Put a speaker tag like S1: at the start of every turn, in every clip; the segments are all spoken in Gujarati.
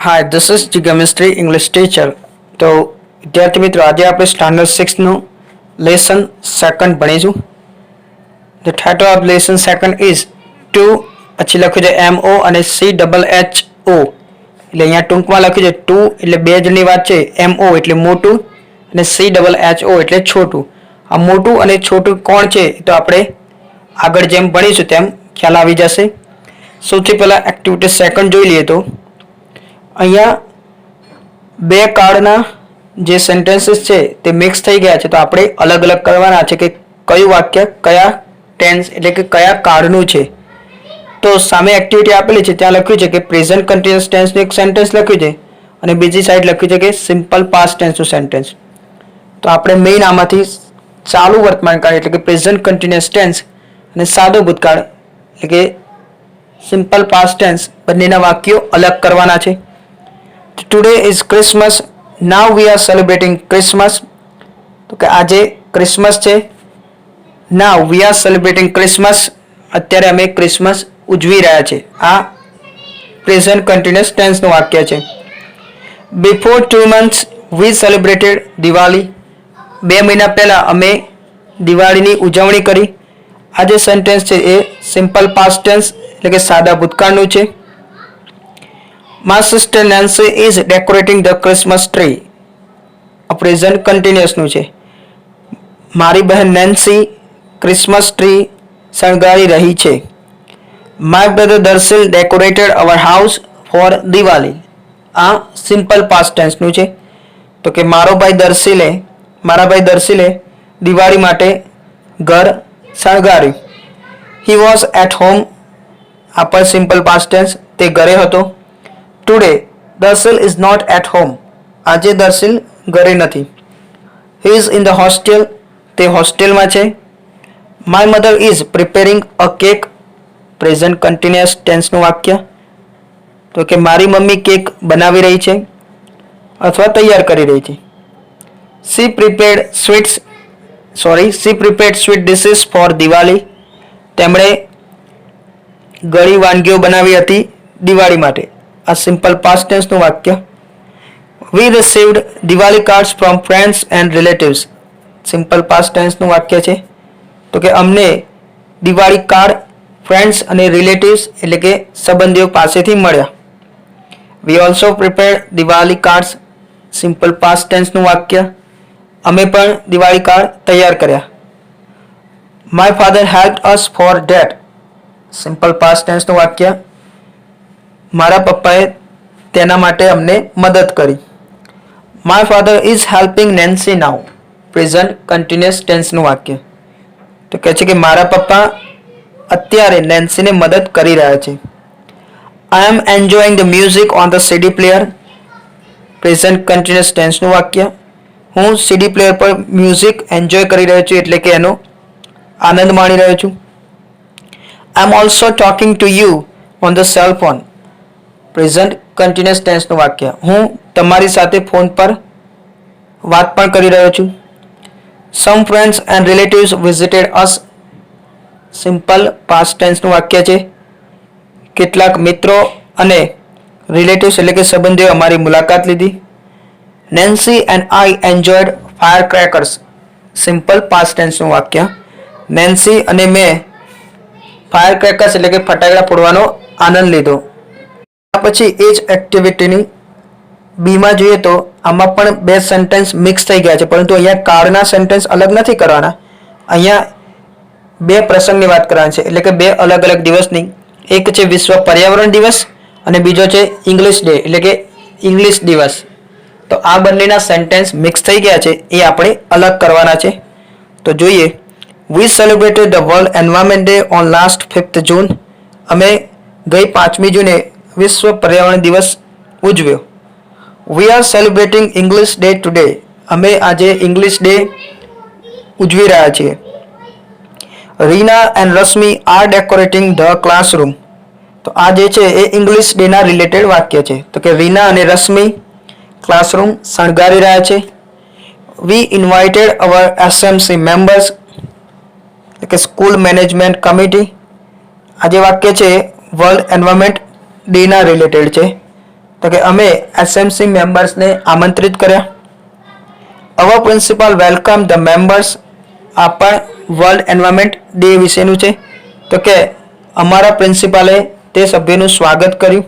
S1: Hi, this is Geometry English teacher. તો વિદ્યાર્થી મિત્રો આજે આપણે સ્ટાન્ડર્ડ 6 નું લેસન સેકન્ડ ભણીશું. The title of lesson second is to પછી લખ્યું છે MO અને CHHO એટલે અહીંયા ટૂંકમાં લખ્યું છે ટુ એટલે બે જણની વાત છે, MO એટલે મોટું અને CHHO એટલે છોટું. આ મોટું અને છોટું કોણ છે તો આપણે આગળ જેમ ભણીશું તેમ ખ્યાલ આવી જશે. સૌથી પહેલા એક્ટિવિટી સેકન્ડ જોઈ લઈએ તો અહીંયા બે કાર્ડના જે સેન્ટેન્સીસ છે તે મિક્સ થઈ ગયા છે તો આપણે અલગ અલગ કરવાના છે કે કયું વાક્ય કયા ટેન્સ એટલે કે કયા કાર્ડનું છે. તો સામે એક્ટિવિટી આપેલી છે ત્યાં લખ્યું છે કે પ્રેઝન્ટ કન્ટિન્યુઅસ ટેન્સનું એક સેન્ટેન્સ લખ્યું છે અને બીજી સાઈડ લખ્યું છે કે સિમ્પલ પાસ્ટ ટેન્સનું સેન્ટેન્સ. તો આપણે મેઇન આમાંથી ચાલુ વર્તમાન કાળ એટલે કે પ્રેઝન્ટ કન્ટિન્યુઅસ ટેન્સ અને સાદો ભૂતકાળ એટલે કે સિમ્પલ પાસ્ટ ટેન્સ બંનેના વાક્યો અલગ કરવાના છે. Today is Christmas. Now we are celebrating Christmas. તો કે આજે ક્રિસમસ છે. Now we are celebrating Christmas. અત્યારે અમે ક્રિસમસ ઉજવી રહ્યા છે. આ પ્રેઝન્ટ કન્ટિન્યુઅસ ટેન્સનું વાક્ય છે. Before 2 months we celebrated Diwali. 2 મહિના પહેલા અમે દિવાળીની ઉજવણી કરી. આ જે સેન્ટેન્સ છે એ સિમ્પલ પાસ્ટ ટેન્સ એટલે કે સાદા ભૂતકાળનું છે. My sister Nancy is decorating the Christmas tree. આ પ્રેઝન્ટ કન્ટિન્યુઅસનું છે. મારી બહેન નેન્સી ક્રિસમસ ટ્રી શણગારી રહી છે. My brother Darsil decorated our house for Diwali. આ સિમ્પલ પાસ્ટ ટેન્સનું છે. તો કે મારા ભાઈ દર્શિલે દિવાળી માટે ઘર શણગાર્યું. He was at home. આ પણ સિમ્પલ પાસ્ટ ટેન્સ, તે ઘરે હતો. Today Darsil is not at home. આજે દર્શિલ ઘરે નથી. He is in the hostel. તે હોસ્ટેલમાં છે. My mother is preparing a cake. Present continuous ટેન્સનું વાક્ય. તો કે મારી મમ્મી કેક બનાવી રહી છે અથવા તૈયાર કરી રહી છે. She prepared sweet dishes for Diwali. તેમણે ઘણી વાનગીઓ બનાવી હતી દિવાળી માટે. આ સિમ્પલ પાસ્ટ ટેન્સનું વાક્ય. We received Diwali cards from friends and relatives. Simple past ટેન્સનું વાક્ય છે. તો કે અમને દિવાળી કાર્ડ ફ્રેન્ડ્સ અને રિલેટિવ્સ એટલે કે સંબંધીઓ પાસેથી મળ્યા. We also prepared Diwali cards. Simple past ટેન્સનું વાક્ય. અમે પણ દિવાળી કાર્ડ તૈયાર કર્યા. My father helped us for that. Simple past ટેન્સનું વાક્ય. મારા પપ્પાએ તેના માટે અમને મદદ કરી. My father is helping Nancy now. Present continuous ટેન્સનું વાક્ય. તો કહે છે કે મારા પપ્પા અત્યારે નેન્સીને મદદ કરી રહ્યા છે. I am enjoying the music on the CD player. Present continuous ટેન્સનું વાક્ય. હું CD પ્લેયર પર મ્યુઝિક એન્જોય કરી રહ્યો છું એટલે કે એનો આનંદ માણી રહ્યો છું. I am also talking to you on the cell phone. Present continuous ટેન્સનું વાક્ય. હું તમારી સાથે ફોન પર વાત પણ કરી રહ્યો છું. Some friends and relatives visited us. Simple past ટેન્સનું વાક્ય છે. કેટલાક મિત્રો અને રિલેટિવ્સ એટલે કે સંબંધીઓ અમારી મુલાકાત લીધી. Nancy and I enjoyed firecrackers. Simple past ટેન્સનું વાક્ય. નેન્સી અને મેં ફાયરક્રેકર્સ એટલે કે ફટાકડા ફોડવાનો આનંદ લીધો. પછી એ જ એક્ટિવિટીની બીમાં જોઈએ તો આમાં પણ બે સેન્ટેન્સ મિક્સ થઈ ગયા છે, પરંતુ અહીંયા કાર્ડના સેન્ટેન્સ અલગ નથી કરવાના. અહીંયા બે પ્રસંગની વાત કરવાની છે એટલે કે બે અલગ અલગ દિવસની. એક છે વિશ્વ પર્યાવરણ દિવસ અને બીજો છે ઇંગ્લિશ ડે એટલે કે ઇંગ્લિશ દિવસ. તો આ બંનેના સેન્ટેન્સ મિક્સ થઈ ગયા છે, એ આપણે અલગ કરવાના છે. તો જોઈએ. We celebrated the World Environment Day on last 5th June. અમે ગઈ 5મી જૂને વિશ્વ પર્યાવરણ દિવસ ઉજવ્યો. We are celebrating English Day today. અમે આજે ઇંગ્લિશ ડે ઉજવી રહ્યા છીએ. Reena and Rasmi are decorating the classroom. તો આ જે છે એ ઇંગ્લિશ ડેના રિલેટેડ વાક્ય છે. તો કે રીના અને રશ્મિ ક્લાસરૂમ શણગારી રહ્યા છે. We invited our SMC members એટલે કે સ્કૂલ મેનેજમેન્ટ કમિટી. આ જે વાક્ય છે વર્લ્ડ એન્વાયરમેન્ટ ડેના રિલેટેડ છે. તો કે અમે એસએમસી મેમ્બર્સને આમંત્રિત કર્યા. અવર પ્રિન્સિપાલ વેલકમ ધ મેમ્બર્સ. આ પણ વર્લ્ડ એન્વાયરમેન્ટ ડે વિશેનું છે. તો કે અમારા પ્રિન્સિપાલે તે સભ્યનું સ્વાગત કર્યું.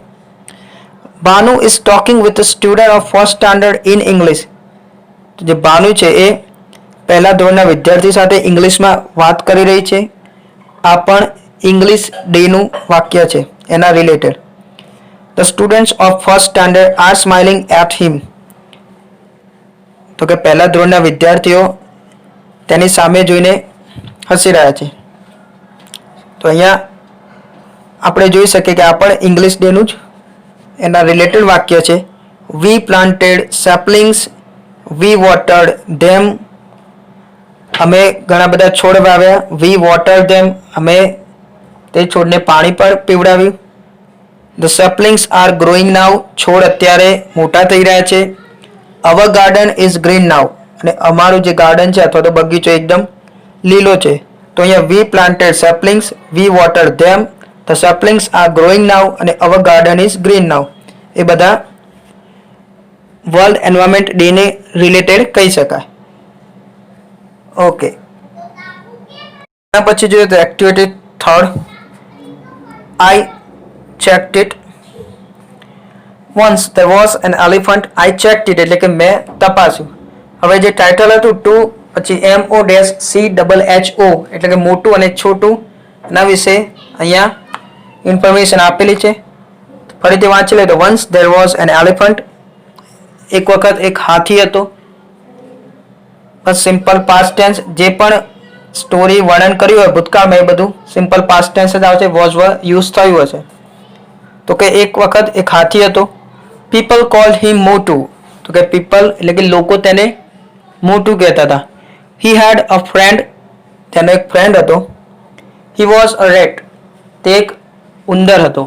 S1: Bhanu is talking with student of first standard in English. જે ભાનુ છે એ પહેલા ધોરણના વિદ્યાર્થી સાથે ઇંગ્લિશમાં વાત કરી રહી છે. આ પણ ઇંગ્લિશ ડેનું વાક્ય છે એના related. The students of first standard are smiling at him. તો કે પહેલા ધોરણના વિદ્યાર્થીઓ તેની સામે જોઈને હસી રહ્યા છે. તો અહીંયા આપણે જોઈ શકીએ કે આ પણ ઇંગ્લિશ ડેનું જ એના રિલેટેડ વાક્ય છે. વી પ્લાન્ટેડ સેપલિંગ્સ, વી વોટર્ડ ધેમ. અમે ઘણા બધા છોડ વાવ્યા. વી વોટર ધેમ. અમે તે છોડને પાણી પણ પીવડાવ્યું. ધ સેપલિંગ્સ આર ગ્રોઈંગ નાઉ. છોડ અત્યારે મોટા થઈ રહ્યા છે. અવર ગાર્ડન ઇઝ ગ્રીન નાઉ. અને અમારું જે ગાર્ડન છે અથવા તો બગીચો એકદમ લીલો છે. તો અહીંયા we planted saplings, we water them, the saplings are growing now અને our garden is green now. એ બધા વર્લ્ડ એન્વાયરમેન્ટ ડે ને રિલેટેડ કહી શકાય. ઓકે, એના પછી જોઈએ તો activity third. I checked it. Once there was an elephant. I checked it એટલે કે મેં તપાસ્યું. હવે જે ટાઇટલ હતું ટુ પછી MOCHO એટલે કે મોટું અને છોટું એના વિશે અહીંયા ઇન્ફોર્મેશન આપેલી છે. ફરીથી વાંચી લે તો once there was an elephant. એક વખત એક હાથી હતો. બસ સિમ્પલ પાસ્ટ ટેન્સ. જે પણ સ્ટોરી વર્ણન કર્યું હોય ભૂતકાળમાં એ બધું સિમ્પલ પાસ્ટ ટેન્સ જ આવશે. વોઝ વર યુઝ થયું હશે. તો કે એક વખત એક હાથી હતો. પીપલ કોલ્ડ હિમ મોટુ. તો કે પીપલ એટલે કે લોકો તેને મોટું કહેતા હતા. હી હેડ અ ફ્રેન્ડ. તેનો એક ફ્રેન્ડ હતો. He was a rat. તે એક ઉંદર હતો.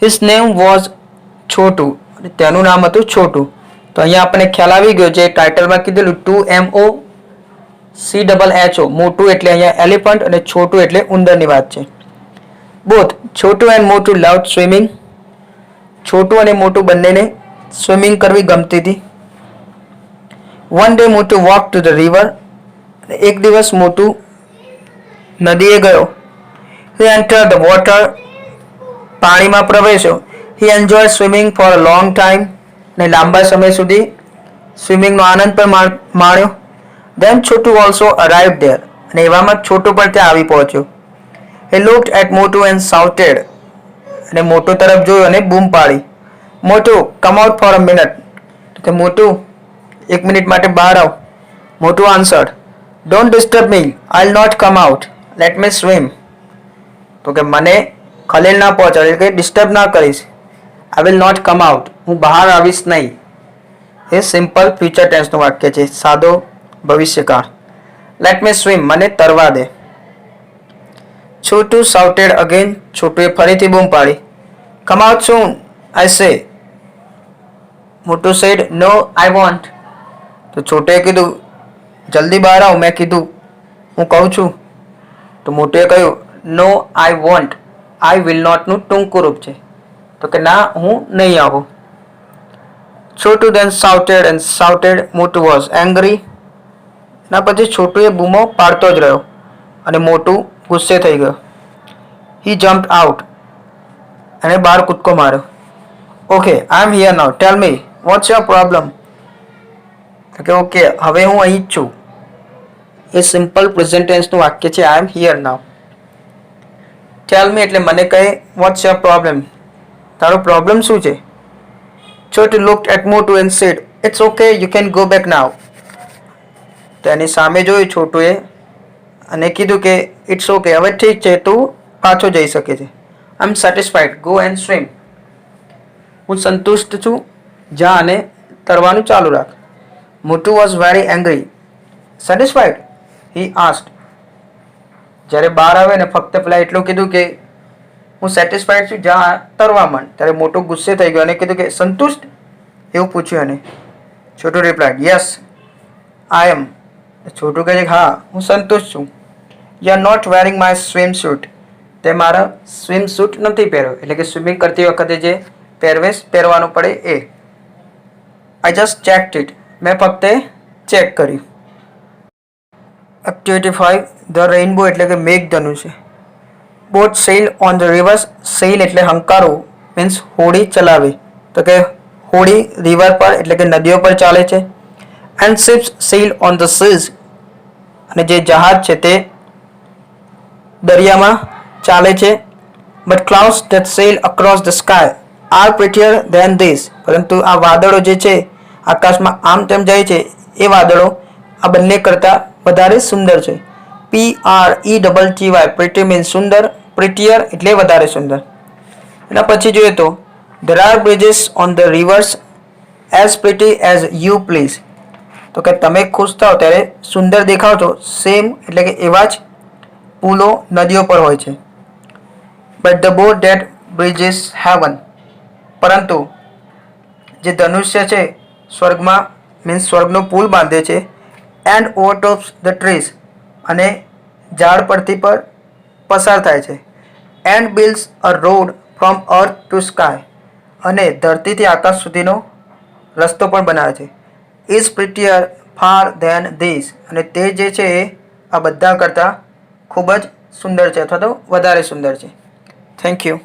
S1: His name was Chhotu. તેનું નામ હતું છોટું. તો અહીંયા આપણને ખ્યાલ આવી ગયો છે ટાઇટલમાં કીધેલું MOCHO મોટું એટલે અહીંયા એલિફન્ટ અને છોટું એટલે ઉંદરની વાત છે. બોથ છોટુ એન્ડ મોટુ લવ્ડ સ્વિમિંગ. છોટું અને મોટું બંનેને સ્વિમિંગ કરવી ગમતી હતી. વન ડે મોટુ વોક ટુ ધ રિવર. એક દિવસ મોટું નદીએ ગયો. હી એન્ટર ધ વોટર. પાણીમાં પ્રવેશ્યો. હી enjoy swimming for a long time. ને લાંબા સમય સુધી સ્વિમિંગનો આનંદ પણ માણ્યો. Than Chhotu also અરાઇવ્ડ there. અને એવામાં છોટું પણ ત્યાં આવી પહોંચ્યો. He looked at Motu and shouted. અને મોટુ તરફ જોયું અને બૂમ પાડી. મોટુ, come out for a minute. તો કે મોટુ એક મિનિટ માટે બહાર આવ. મોટુ answered, don't disturb me. I'll not come out. Let me swim. તો કે મને ખલેલ ના પહોંચાડે એટલે કે ડિસ્ટર્બ ના કરીશ. I will not come out. હું બહાર આવીશ નહીં. એ સિમ્પલ ફ્યુચર ટેન્સનું વાક્ય છે. સાદો ભવિષ્યકાળ. Let me swim. મને તરવા દે. Chhotu shouted again. છોટુએ ફરીથી બૂમ પાડી. Come out soon, I say. મોટુ said, no, I won't. તો છોટુએ કીધું જલ્દી બહાર આવ. મેં કીધું હું કહું છું. તો મોટુએ કહ્યું no, I won't. I will not નું ટૂંકું રૂપ છે. તો કે ના હું નહીં આવું. Chhotu then shouted and shouted. મોટુ was angry. એના પછી છોટુએ બૂમો પાડતો જ રહ્યો અને મોટું ગુસ્સે થઈ ગયો. He jumped out. અને બહાર કૂદકો માર્યો. Okay, I am here now. Tell me, what's your problem? તો કે ઓકે હવે હું અહીં જ છું. એ સિમ્પલ પ્રેઝન્ટ ટેન્સનું વાક્ય છે. I am here now. Tell me એટલે મને કહે what's your problem? તારો પ્રોબ્લેમ શું છે? Chotu looked at Motu and said, it's okay, you can go back now. તેની સામે જોયું છોટુએ અને કીધું કે ઇટ્સ ઓકે, હવે ઠીક છે, તું પાછો જઈ શકે છે. આઈ એમ સેટિસ્ફાઈડ, ગો એન્ડ સ્વિમ. હું સંતુષ્ટ છું, જા અને તરવાનું ચાલુ રાખ. મોટુ was very angry. Satisfied? He asked. જ્યારે બહાર આવે ને ફક્ત પેલા એટલું કીધું કે હું સેટિસ્ફાઈડ છું, જા તરવા માંડ. ત્યારે મોટો ગુસ્સે થઈ ગયો અને કીધું કે સંતુષ્ટ, એવું પૂછ્યું એને. Chhotu replied, yes I am. Chhotu કહે છે હા હું સંતુષ્ટ છું. You are not wearing my swim suit. તે મારા સ્વિમ સૂટ નથી પહેર્યો. એટલે કે સ્વિમિંગ કરતી વખતે જે પહેરવેશ પહેરવાનો પડે એ. I just checked it. મેં ફક્ત ચેક કર્યું. એક્ટિવિટી 5 ધ રેઇનબો એટલે કે મેઘધનુષ્ય. Boat sail on the rivers. Sail એટલે હંકારવું મીન્સ હોડી ચલાવી. તો કે હોડી રિવર પર એટલે કે નદીઓ પર ચાલે છે. And ships sail on the seas. અને જે જહાજ છે તે દરિયામાં ચાલે છે. But clouds that sail across the sky are prettier than this. પરંતુ આ વાદળો જે છે આકાશમાં આમ તેમ જાય છે એ વાદળો આ બંને કરતાં વધારે સુંદર છે. PRETTY. પ્રિટી મીન્સ સુંદર. પ્રિટિયર એટલે વધારે સુંદર. એના પછી જોઈએ તો there are bridges on the rivers as pretty as you please. તો કે તમે ખુશ થાઓ ત્યારે સુંદર દેખાવ છો સેમ એટલે કે એવા જ પુલો નદીઓ પર હોય છે. But the boat that bridges heaven. પરંતુ જે ધનુષ્ય છે સ્વર્ગમાં મીન્સ સ્વર્ગનો પુલ બાંધે છે. And overtops the trees. અને ઝાડ પરથી પર પસાર થાય છે. And builds a road from earth to sky. અને ધરતીથી આકાશ સુધીનો રસ્તો પણ બનાવે છે. Is prettier far than this. અને તે જે છે એ આ બધા કરતાં ખૂબ જ સુંદર છે અથવા તો વધારે સુંદર છે. Thank you.